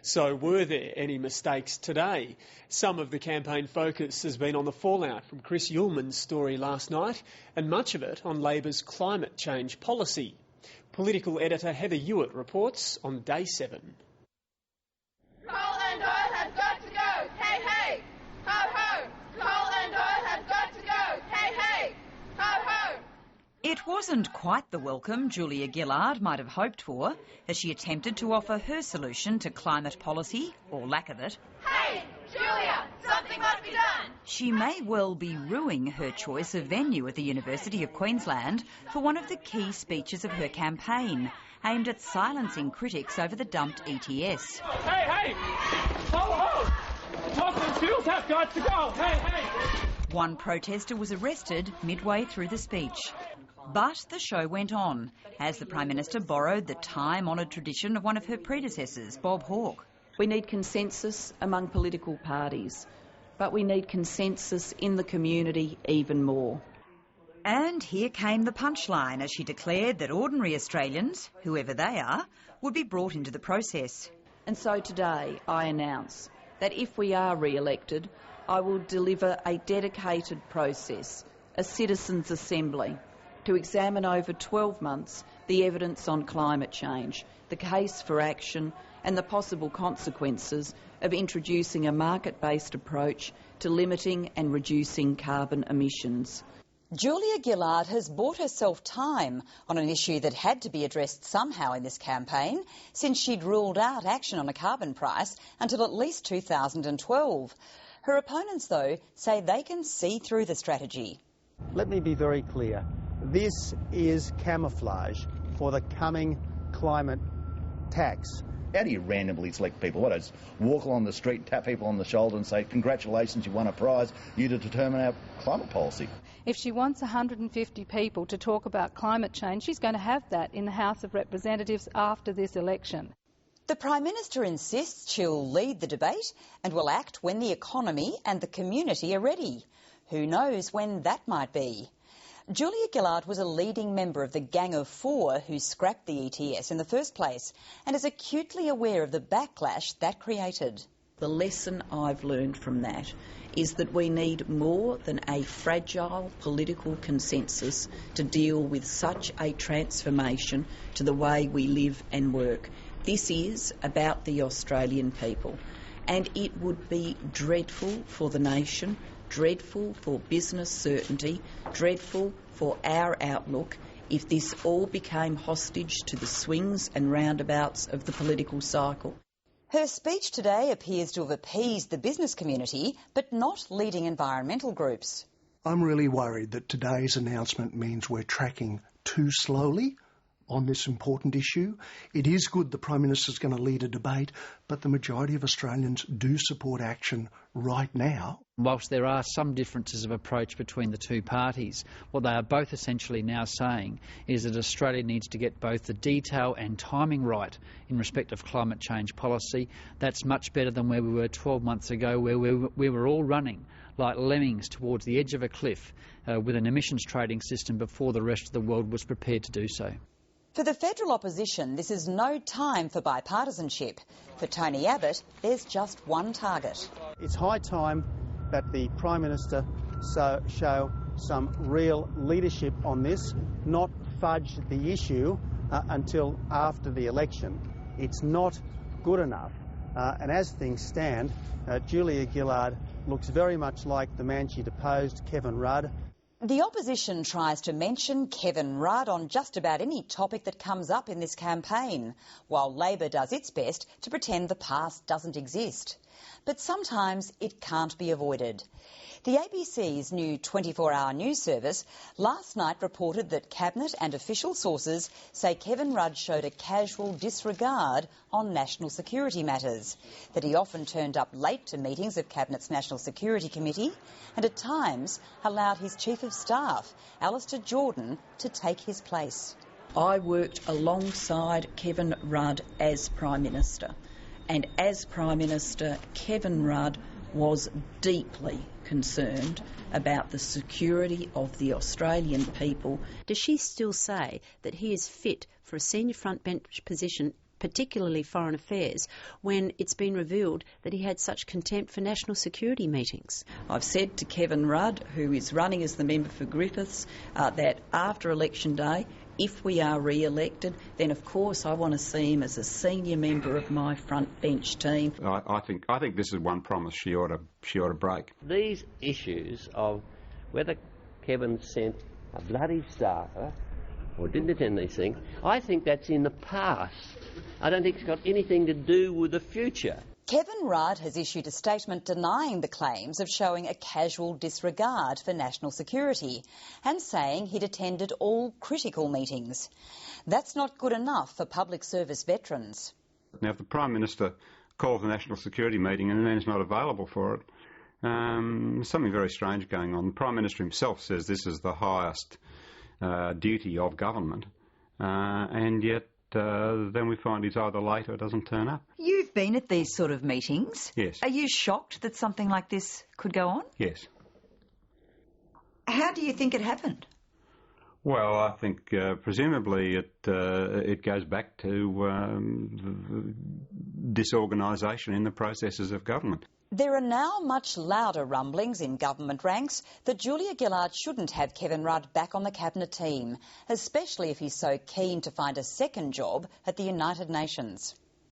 So were there any mistakes today? Some of the campaign focus has been on the fallout from Chris Uhlmann's story last night, and much of it on Labor's climate change policy. Political editor Heather Ewart reports on Day 7. Coal and oil have got to go, hey hey, ho ho. Coal and oil have got to go, hey hey, ho ho. It wasn't quite the welcome Julia Gillard might have hoped for as she attempted to offer her solution to climate policy, or lack of it. Hey, Julia, something must be done. She may well be ruining her choice of venue at the University of Queensland for one of the key speeches of her campaign, aimed at silencing critics over the dumped ETS. Hey, hey! Ho! Fossil fuels have got to go! Hey, hey! One protester was arrested midway through the speech. But the show went on, as the Prime Minister borrowed the time-honoured tradition of one of her predecessors, Bob Hawke. We need consensus among political parties, but we need consensus in the community even more. And here came the punchline as she declared that ordinary Australians, whoever they are, would be brought into the process. And so today I announce that if we are re-elected, I will deliver a dedicated process, a citizens' assembly, to examine over 12 months the evidence on climate change, the case for action and the possible consequences of introducing a market-based approach to limiting and reducing carbon emissions. Julia Gillard has bought herself time on an issue that had to be addressed somehow in this campaign, since she'd ruled out action on a carbon price until at least 2012. Her opponents, though, say they can see through the strategy. Let me be very clear. This is camouflage for the coming climate tax. How do you randomly select people? What, I just walk along the street, tap people on the shoulder and say, congratulations, you won a prize, you to determine our climate policy? If she wants 150 people to talk about climate change, she's going to have that in the House of Representatives after this election. The Prime Minister insists she'll lead the debate and will act when the economy and the community are ready. Who knows when that might be? Julia Gillard was a leading member of the Gang of Four who scrapped the ETS in the first place and is acutely aware of the backlash that created. The lesson I've learned from that is that we need more than a fragile political consensus to deal with such a transformation to the way we live and work. This is about the Australian people, and it would be dreadful for the nation, dreadful for business certainty, dreadful for our outlook if this all became hostage to the swings and roundabouts of the political cycle. Her speech today appears to have appeased the business community, but not leading environmental groups. I'm really worried that today's announcement means we're tracking too slowly on this important issue. It is good the Prime Minister's going to lead a debate, but the majority of Australians do support action right now. Whilst there are some differences of approach between the two parties, what they are both essentially now saying is that Australia needs to get both the detail and timing right in respect of climate change policy. That's much better than where we were 12 months ago, where we were all running like lemmings towards the edge of a cliff with an emissions trading system before the rest of the world was prepared to do so. For the federal opposition, this is no time for bipartisanship. For Tony Abbott, there's just one target. It's high time that the Prime Minister show some real leadership on this, not fudge the issue until after the election. It's not good enough. And as things stand, Julia Gillard looks very much like the man she deposed, Kevin Rudd. The opposition tries to mention Kevin Rudd on just about any topic that comes up in this campaign, while Labor does its best to pretend the past doesn't exist. But sometimes it can't be avoided. The ABC's new 24-hour news service last night reported that Cabinet and official sources say Kevin Rudd showed a casual disregard on national security matters, that he often turned up late to meetings of Cabinet's National Security Committee and at times allowed his Chief of Staff, Alistair Jordan, to take his place. I worked alongside Kevin Rudd as Prime Minister, and as Prime Minister, Kevin Rudd was deeply concerned about the security of the Australian people. Does she still say that he is fit for a senior front bench position particularly Foreign Affairs, when it's been revealed that he had such contempt for national security meetings. I've said to Kevin Rudd, who is running as the member for Griffiths, that after election day, if we are re-elected, then of course I want to see him as a senior member of my front bench team. I think this is one promise she ought to break. These issues of whether Kevin sent a bloody staffer or didn't attend these things, I think that's in the past. I don't think it's got anything to do with the future. Kevin Rudd has issued a statement denying the claims of showing a casual disregard for national security and saying he'd attended all critical meetings. That's not good enough for public service veterans. Now, if the Prime Minister calls a national security meeting and then is not available for it, there's something very strange going on. The Prime Minister himself says this is the highest duty of government, and yet then we find he's either late or doesn't turn up. You've been at these sort of meetings. Yes. Are you shocked that something like this could go on? Yes. How do you think it happened? Well, I think presumably it goes back to disorganisation in the processes of government. There are now much louder rumblings in government ranks that Julia Gillard shouldn't have Kevin Rudd back on the Cabinet team, especially if he's so keen to find a second job at the United Nations.